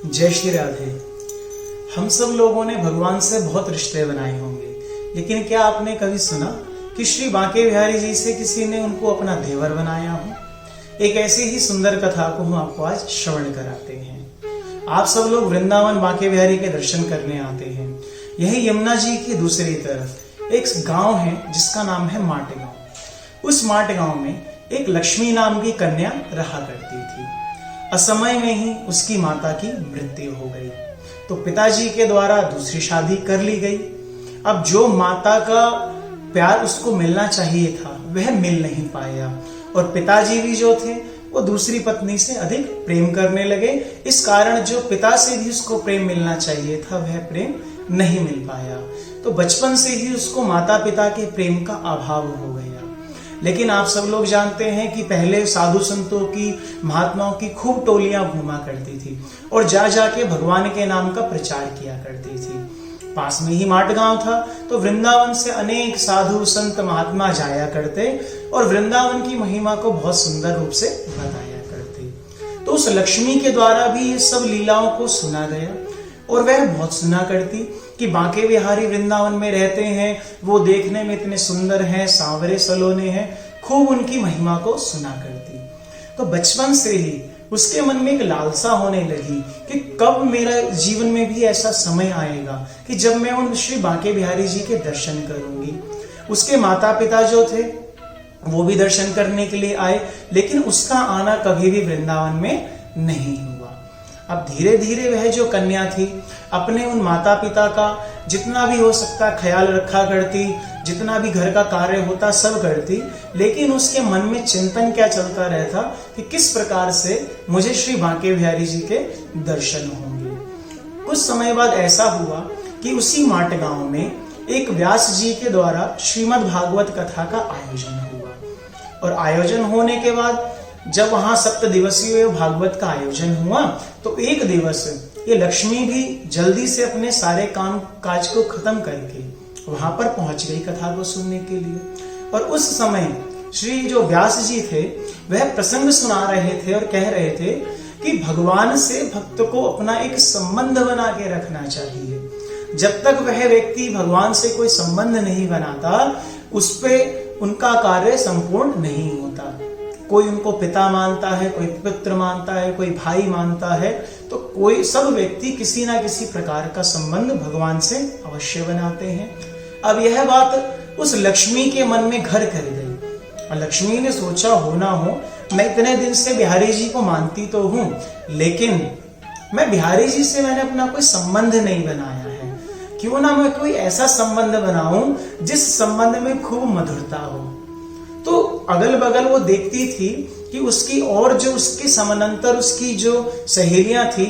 जय श्री राधे। हम सब लोगों ने भगवान से बहुत रिश्ते बनाए होंगे, लेकिन क्या आपने कभी सुना कि श्री बांके बिहारी जी से किसी ने उनको अपना देवर बनाया हो? एक ऐसी ही सुंदर कथा को हम आपको आज श्रवण कराते हैं। आप सब लोग वृंदावन बांके बिहारी के दर्शन करने आते हैं। यही यमुना जी की दूसरी तरफ एक गांव है जिसका नाम है माट गांव। उस माट गांव में एक लक्ष्मी नाम की कन्या रहा करती थी। असमय में ही उसकी माता की मृत्यु हो गई, तो पिताजी के द्वारा दूसरी शादी कर ली गई। अब जो माता का प्यार उसको मिलना चाहिए था वह मिल नहीं पाया, और पिताजी भी जो थे वो दूसरी पत्नी से अधिक प्रेम करने लगे। इस कारण जो पिता से भी उसको प्रेम मिलना चाहिए था वह प्रेम नहीं मिल पाया। तो बचपन से ही उसको माता पिता के प्रेम का अभाव हो गया। लेकिन आप सब लोग जानते हैं कि पहले साधु संतों की, महात्माओं की खूब टोलियां घूमा करती थी और जा जाके भगवान के नाम का प्रचार किया करती थी। पास में ही माट गांव था, तो वृंदावन से अनेक साधु संत महात्मा जाया करते और वृंदावन की महिमा को बहुत सुंदर रूप से बताया करते। तो उस लक्ष्मी के द्वारा भी ये सब लीलाओं को सुना गया और वह बहुत सुना करती कि बांके बिहारी वृंदावन में रहते हैं, वो देखने में इतने सुंदर हैं, सांवरे सलोने हैं, खूब उनकी महिमा को सुना करती। तो बचपन से ही उसके मन में एक लालसा होने लगी कि कब मेरा जीवन में भी ऐसा समय आएगा कि जब मैं उन श्री बांके बिहारी जी के दर्शन करूंगी। उसके माता पिता जो थे वो भी दर्शन करने के लिए आए, लेकिन उसका आना कभी भी वृंदावन में नहीं हुआ। अब धीरे धीरे वह जो कन्या थी अपने उन माता पिता का जितना भी हो सकता ख्याल रखा करती, जितना भी घर का कार्य होता सब करती, लेकिन उसके मन में चिंतन क्या चलता रहता कि किस प्रकार से मुझे श्री बांके बिहारी जी के दर्शन होंगे। कुछ समय बाद ऐसा हुआ कि उसी माट गांव में एक व्यास जी के द्वारा श्रीमद् भागवत कथा का आयोजन हुआ, और आयोजन होने के बाद जब वहां 7 दिवसीय भागवत का आयोजन हुआ तो एक दिवस ये लक्ष्मी भी जल्दी से अपने सारे काम काज को खत्म करके वहां पर पहुंच गई कथा को सुनने के लिए। और उस समय श्री जो व्यास जी थे वह प्रसंग सुना रहे थे और कह रहे थे कि भगवान से भक्त को अपना एक संबंध बना के रखना चाहिए। जब तक वह व्यक्ति भगवान से कोई संबंध नहीं बनाता उस पे उनका कार्य संपूर्ण नहीं होता। कोई उनको पिता मानता है, कोई पुत्र मानता है, कोई भाई मानता है, तो कोई सब व्यक्ति किसी ना किसी प्रकार का संबंध भगवान से अवश्य बनाते हैं। अब यह बात उस लक्ष्मी के मन में घर कर गई और लक्ष्मी ने सोचा हो ना हो, मैं इतने दिन से बिहारी जी को मानती तो हूं, लेकिन मैं बिहारी जी से मैंने अपना कोई संबंध नहीं बनाया है। क्यों ना मैं कोई ऐसा संबंध बनाऊं जिस संबंध में खूब मधुरता हो। तो अगल बगल वो देखती थी कि उसकी और जो उसके समानांतर उसकी जो सहेलियां थी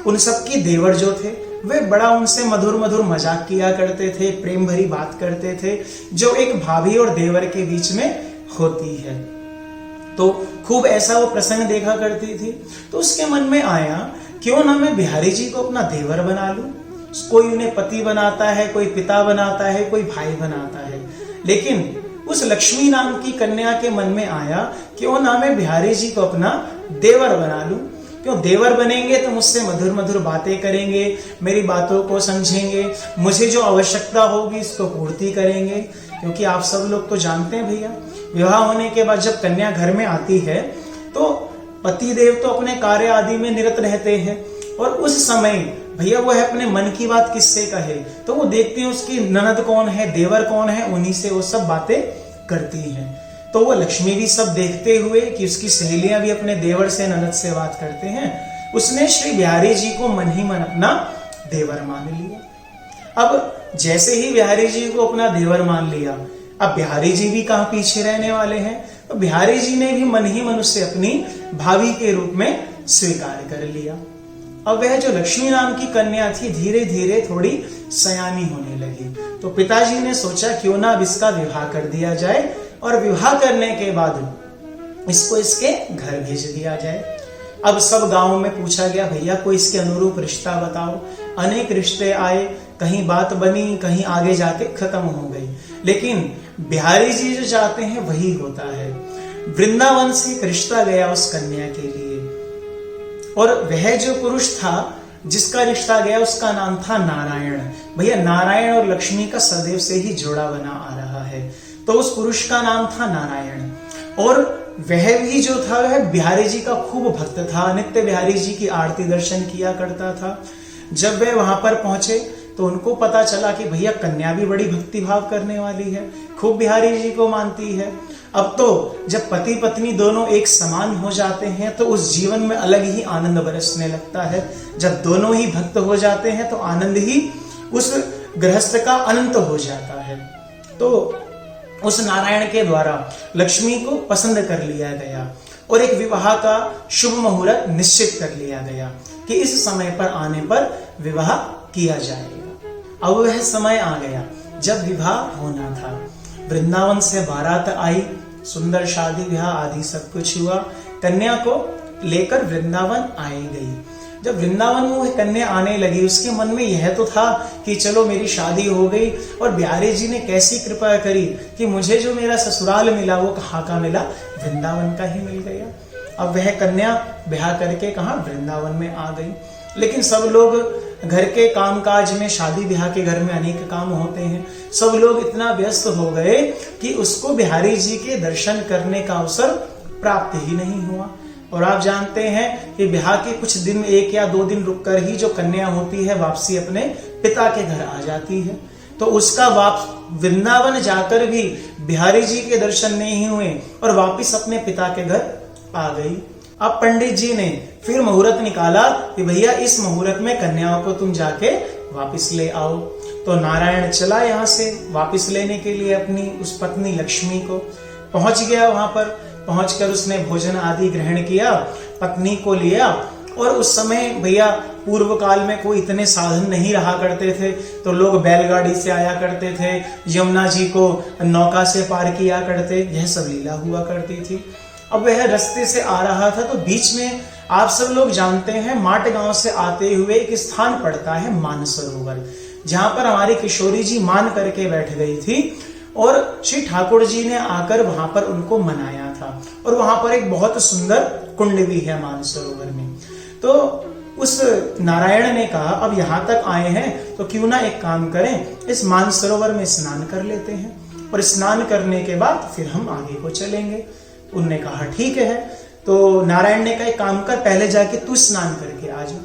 उन सबकी देवर जो थे वे बड़ा उनसे मधुर मधुर मजाक किया करते थे, प्रेम भरी बात करते थे, जो एक भाभी और देवर के बीच में होती है। तो खूब ऐसा वो प्रसंग देखा करती थी। तो उसके मन में आया क्यों ना मैं बिहारी जी को अपना देवर बना लूं। कोई उन्हें पति बनाता है, कोई पिता बनाता है, कोई भाई बनाता है, लेकिन उस लक्ष्मी नाम की कन्या के मन में आया क्यों ना मैं बिहारी जी को अपना देवर बना लूं। क्यों देवर बनेंगे तो मुझसे मधुर मधुर बातें करेंगे, मेरी बातों को समझेंगे, मुझे जो आवश्यकता होगी इसको पूर्ति करेंगे। क्योंकि आप सब लोग तो जानते हैं भैया, विवाह होने के बाद जब कन्या घर में आती है तो पति देव तो अपने कार्य आदि में निरत रहते हैं, और उस समय भैया वो है अपने मन की बात किससे कहे, तो वो देखते हैं उसकी ननद कौन है, देवर कौन है, उन्हीं से वो सब बातें करती हैं। तो वो लक्ष्मी भी सब देखते हुए कि उसकी सहेलियां भी अपने देवर से, ननद से बात करते हैं, उसने श्री बिहारी जी को मन ही मन अपना देवर मान लिया। अब जैसे ही बिहारी जी को अपना देवर मान लिया, अब बिहारी जी भी कहां पीछे रहने वाले हैं, तो बिहारी जी ने भी मन ही मन उसे अपनी भाभी के रूप में स्वीकार कर लिया। अब वह जो लक्ष्मी नाम की कन्या थी धीरे धीरे थोड़ी सयानी होने लगी, तो पिताजी ने सोचा क्यों ना अब इसका विवाह कर दिया जाए, और विवाह करने के बाद इसको इसके घर भेज दिया जाए। अब सब गांव में पूछा गया भैया कोई इसके अनुरूप रिश्ता बताओ। अनेक रिश्ते आए, कहीं बात बनी, कहीं आगे जाके खत्म हो गई, लेकिन बिहारी जी जो चाहते हैं वही होता है। वृंदावन से एक रिश्ता गया उस कन्या के लिए, और वह जो पुरुष था जिसका रिश्ता गया उसका नाम था नारायण। भैया नारायण और लक्ष्मी का सदैव से ही जोड़ा बना आ रहा है। तो उस पुरुष का नाम था नारायण, और वह भी जो था वह बिहारी जी का खूब भक्त था, नित्य बिहारी जी की आरती दर्शन किया करता था। जब वे वहां पर पहुंचे तो उनको पता चला कि भैया कन्या भी बड़ी भक्ति भाव करने वाली है, खूब बिहारी जी को मानती है। अब तो जब पति पत्नी दोनों एक समान हो जाते हैं तो उस जीवन में अलग ही आनंद बरसने लगता है। जब दोनों ही भक्त हो जाते हैं तो आनंद ही उस गृहस्थ का अनंत हो जाता है। तो उस नारायण के द्वारा लक्ष्मी को पसंद कर लिया गया और एक विवाह का शुभ मुहूर्त निश्चित कर लिया गया कि इस समय पर आने पर विवाह किया जाएगा। अब वह समय आ गया जब विवाह होना था। वृंदावन से बारात आई, सुंदर शादी ब्याह आदि सब कुछ हुआ। कन्या को लेकर वृंदावन आई गई। जब वृंदावन में वह कन्या आने लगी उसके मन में यह तो था कि चलो मेरी शादी हो गई, और बिहारी जी ने कैसी कृपा करी कि मुझे जो मेरा ससुराल मिला वो कहाँ का मिला, वृंदावन का ही मिल गया। अब वह कन्या ब्याह करके कहाँ वृंदावन में आ गई। लेकिन सब लोग घर के कामकाज में, शादी ब्याह के घर में अनेक काम होते हैं, सब लोग इतना व्यस्त हो गए कि उसको बिहारी जी के दर्शन करने का अवसर प्राप्त ही नहीं हुआ। और आप जानते हैं कि ब्याह के कुछ दिन, 1 या 2 दिन रुककर ही जो कन्या होती है वापसी अपने पिता के घर आ जाती है। तो उसका वृंदावन जाकर भी बिहारी जी के दर्शन नहीं हुए और वापिस अपने पिता के घर आ गई। अब पंडित जी ने फिर मुहूर्त निकाला कि भैया इस मुहूर्त में कन्याओं को तुम जाके वापिस ले आओ। तो नारायण चला यहाँ से वापिस लेने के लिए अपनी उस पत्नी लक्ष्मी को। पहुंच गया, वहां पर पहुंचकर उसने भोजन आदि ग्रहण किया, पत्नी को लिया। और उस समय भैया पूर्व काल में कोई इतने साधन नहीं रहा करते थे, तो लोग बैलगाड़ी से आया करते थे, यमुना जी को नौका से पार किया करते, यह सब लीला हुआ करती थी। अब वह रास्ते से आ रहा था तो बीच में आप सब लोग जानते हैं माट गांव से आते हुए एक स्थान पड़ता है मानसरोवर, जहां पर हमारी किशोरी जी मान करके बैठ गई थी और श्री ठाकुर जी ने आकर वहां पर उनको मनाया था। और वहां पर एक बहुत सुंदर कुंड भी है मानसरोवर में। तो उस नारायण ने कहा अब यहां तक आए हैं तो क्यों ना एक काम करें, इस मानसरोवर में स्नान कर लेते हैं और स्नान करने के बाद फिर हम आगे को चलेंगे। उनने कहा ठीक है। तो नारायण ने कहा एक काम कर, पहले जाके तू स्नान करके आ जा।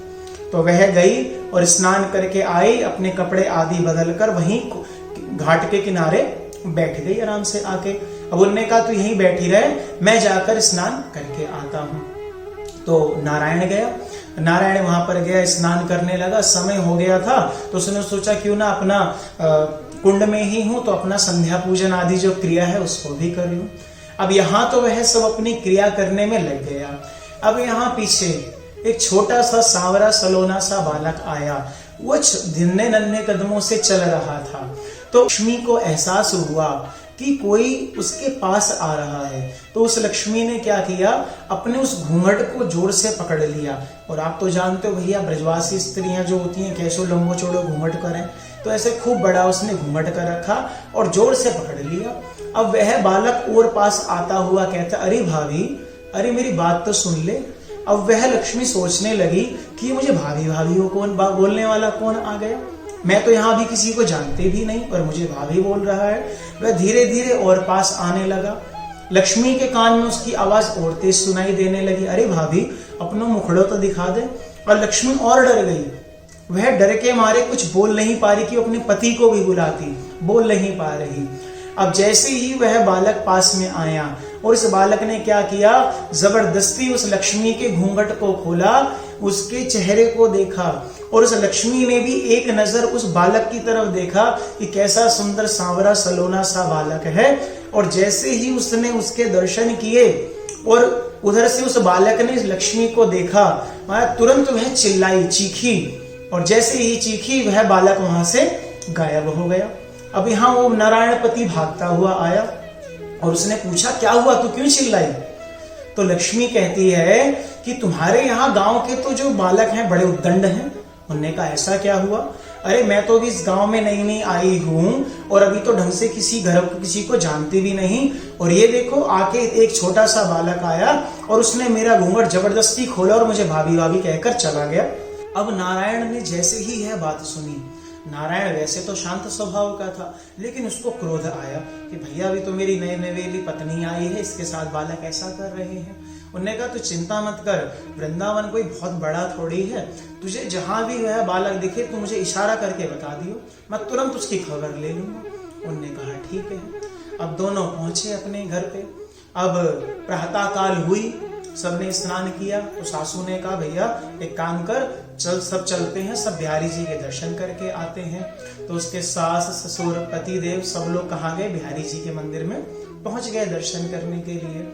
तो वह गई और स्नान करके आई, अपने कपड़े आदि बदल कर वहीं घाट के किनारे बैठ गई आराम से आके। अब उनने कहा तू यहीं बैठी रहे, मैं जाकर स्नान करके आता हूँ। तो नारायण गया, नारायण वहां पर गया, स्नान करने लगा। समय हो गया था तो उसने सोचा क्यों ना अपना कुंड में ही हूं तो अपना संध्या पूजन आदि जो क्रिया है उसको भी कर लूं। अब यहाँ तो वह सब अपनी क्रिया करने में लग गया। अब यहाँ पीछे एक छोटा सा सांवरा सलोना सा बालक आया, वो धिन्ने नन्हे कदमों से चल रहा था। तो लक्ष्मी को एहसास हुआ कि कोई उसके पास आ रहा है। तो उस लक्ष्मी ने क्या किया, अपने उस घूंघट को जोर से पकड़ लिया। और आप तो जानते हो भैया ब्रजवासी स्त्रियां जो होती हैं कैसो लंबो चौड़ो घूंघट करें, तो ऐसे खूब बड़ा उसने घूंघट कर रखा और जोर से पकड़ लिया। अब वह बालक और पास आता हुआ कहता अरे भाभी, अरे मेरी बात तो सुन ले। अब वह लक्ष्मी सोचने लगी कि मुझे भाभी भाभी हो कौन, बोलने वाला कौन आ गया, मैं तो यहाँ भी किसी को जानते भी नहीं और मुझे भाभी बोल रहा है। वह धीरे धीरे और पास आने लगा। लक्ष्मी के कान में उसकी आवाज और तेज सुनाई देने लगी, अरे भाभी अपना मुखड़ो तो दिखा दे। और लक्ष्मी और डर गई, वह डर के मारे कुछ बोल नहीं पा रही कि अपने पति को भी बुलाती, बोल नहीं पा रही। अब जैसे ही वह बालक पास में आया और इस बालक ने क्या किया, जबरदस्ती उस लक्ष्मी के घूंघट को खोला, उसके चेहरे को देखा और उस लक्ष्मी ने भी एक नजर उस बालक की तरफ देखा कि कैसा सुंदर सांवरा सलोना सा बालक है। और जैसे ही उसने उसके दर्शन किए और उधर से उस बालक ने लक्ष्मी को देखा, तुरंत वह चिल्लाई, चीखी, और जैसे ही चीखी वह बालक वहां से गायब हो गया। अब यहाँ वो नारायण पति भागता हुआ आया और उसने पूछा क्या हुआ, तू क्यों चिल्लाई? तो लक्ष्मी कहती है कि तुम्हारे यहाँ गांव के तो जो बालक हैं बड़े उद्दंड हैं। उन्होंने कहा ऐसा क्या हुआ? अरे मैं तो अभी इस गांव में नई नई आई हूँ और अभी तो ढंग से किसी को जानती भी नहीं, और ये देखो आके एक छोटा सा बालक आया और उसने मेरा घूंघट जबरदस्ती खोला और मुझे भाभी भाभी कहकर चला गया। अब नारायण ने जैसे ही यह बात सुनी, नारायण वैसे तो शांत स्वभाव का था, लेकिन उसको क्रोध आया कि भैया अभी तो मेरी नई नवेली पत्नी आई है, इसके साथ बालक ऐसा कर रहे हैं। उन्होंने कहा तू चिंता मत कर, वृंदावन कोई बहुत बड़ा थोड़ी है, तुझे जहां भी वह बालक दिखे तू मुझे इशारा करके बता दियो, मैं तुरंत उसकी खबर ले लूंगा। उन्होंने कहा ठीक है। अब दोनों पहुंचे अपने घर पे। अब प्रातः काल हुई, सबने स्नान किया, तो सासू ने कहा भैया एक काम कर, चल सब चलते हैं, सब बिहारी जी के दर्शन करके आते हैं। तो उसके सास ससुर पति देव सब लोग कहाँ गए, बिहारी जी के मंदिर में पहुंच गए दर्शन करने के लिए।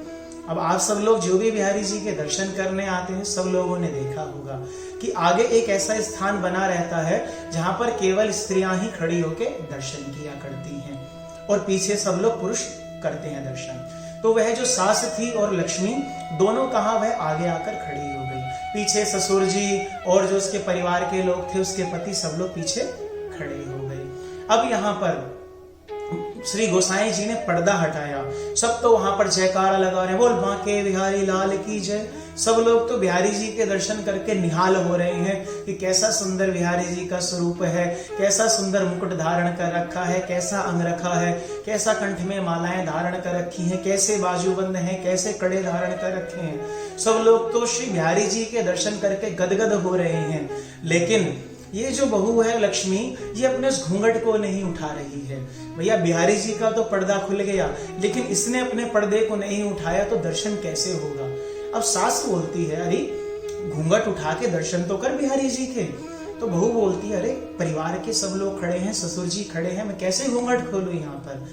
अब आप सब लोग जो भी बिहारी जी के दर्शन करने आते हैं, सब लोगों ने देखा होगा कि आगे एक ऐसा स्थान बना रहता है जहां पर केवल स्त्रियां ही खड़ी होकर दर्शन किया करती हैं और पीछे सब लोग पुरुष करते हैं दर्शन। तो वह जो सास थी और लक्ष्मी दोनों कहाँ, वह आगे आकर खड़ी हो गई, पीछे ससुर जी और जो उसके परिवार के लोग थे, उसके पति, सब लोग पीछे खड़े हो गए। अब यहाँ पर श्री गोसाई जी ने पर्दा हटाया, सब तो वहां पर जयकारा लगा रहे हैं, बोल बांके बिहारी लाल की जय। सब लोग तो बिहारी जी के दर्शन करके निहाल हो रहे हैं कि कैसा सुंदर बिहारी जी का स्वरूप है, कैसा सुंदर मुकुट धारण कर रखा है, कैसा अंग रखा है, कैसा कंठ में मालाएं धारण कर रखी हैं, कैसे बाजूबंद हैं, कैसे कड़े धारण कर रखे हैं। सब लोग तो श्री बिहारी जी के दर्शन करके गदगद हो रहे हैं, लेकिन ये जो बहू है लक्ष्मी, ये अपने उस घूंघट को नहीं उठा रही है। भैया बिहारी जी का तो पर्दा खुल गया, लेकिन इसने अपने पर्दे को नहीं उठाया, तो दर्शन कैसे होगा। अब सास बोलती है अरे घूंघट उठा के दर्शन तो कर बिहारी जी के। तो बहू बोलती है अरे परिवार के सब लोग खड़े हैं, ससुर जी खड़े हैं, मैं कैसे घूंघट खोलूं यहाँ पर।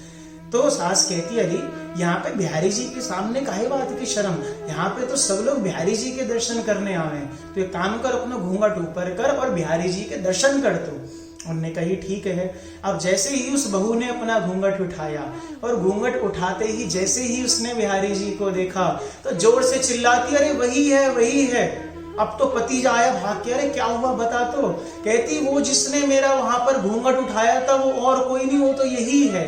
तो सास कहती अरे यहाँ पे बिहारी जी के सामने काहे बात की शर्म, यहाँ पे तो सब लोग बिहारी जी के दर्शन करने आवे, तो एक काम कर अपना घूंघट ऊपर कर और बिहारी जी के दर्शन कर तू। उन्होंने कही ठीक है। अब जैसे ही उस बहू ने अपना घूंघट उठाया और घूंघट उठाते ही जैसे ही उसने बिहारी जी को देखा तो जोर से चिल्लाती अरे वही है वही है। अब तो पति आया भाग के, अरे क्या हुआ बता। तो कहती वो जिसने मेरा वहां पर घूंघट उठाया था वो और कोई नहीं, वो तो यही है।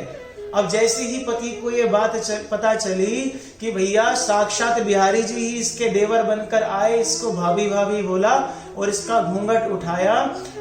अब जैसे ही पति को ये बात पता चली कि भैया साक्षात बिहारी जी ही इसके देवर बनकर आए, इसको भाभी भाभी बोला और इसका घूंघट उठाया,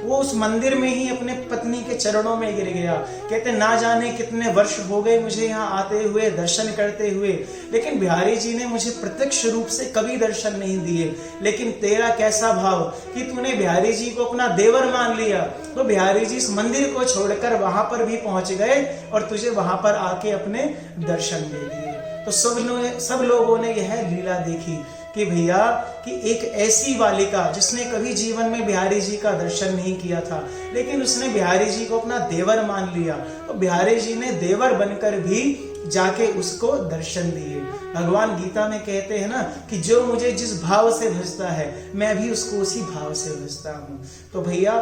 वो उस मंदिर में ही अपने पत्नी के चरणों में गिर गया। कहते ना जाने कितने वर्ष हो गए मुझे यहाँ आते हुए, दर्शन करते हुए, लेकिन बिहारी जी ने मुझे प्रत्यक्ष रूप से कभी दर्शन नहीं दिए, लेकिन तेरा कैसा भाव कि तूने बिहारी जी को अपना देवर मान लिया। तो बिहारी जी इस मंदिर को छोड़कर वहां पर भी पहुंच गए और तुझे वहां पर आके अपने दर्शन दे दिए। तो सब लोगों ने यह लीला देखी कि भैया कि एक ऐसी बालिका जिसने कभी जीवन में बिहारी जी का दर्शन नहीं किया था, लेकिन उसने बिहारी जी को अपना देवर मान लिया, तो बिहारी जी ने देवर बनकर भी जाके उसको दर्शन दिए। भगवान गीता में कहते हैं ना कि जो मुझे जिस भाव से भजता है मैं भी उसको उसी भाव से भजता हूँ। तो भैया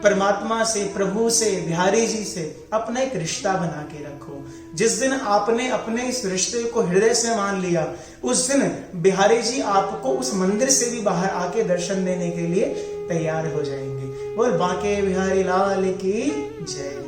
परमात्मा से, प्रभु से, बिहारी जी से अपना एक रिश्ता बना के रखो। जिस दिन आपने अपने इस रिश्ते को हृदय से मान लिया, उस दिन बिहारी जी आपको उस मंदिर से भी बाहर आके दर्शन देने के लिए तैयार हो जाएंगे। बोल बांके बिहारी लाल की जय।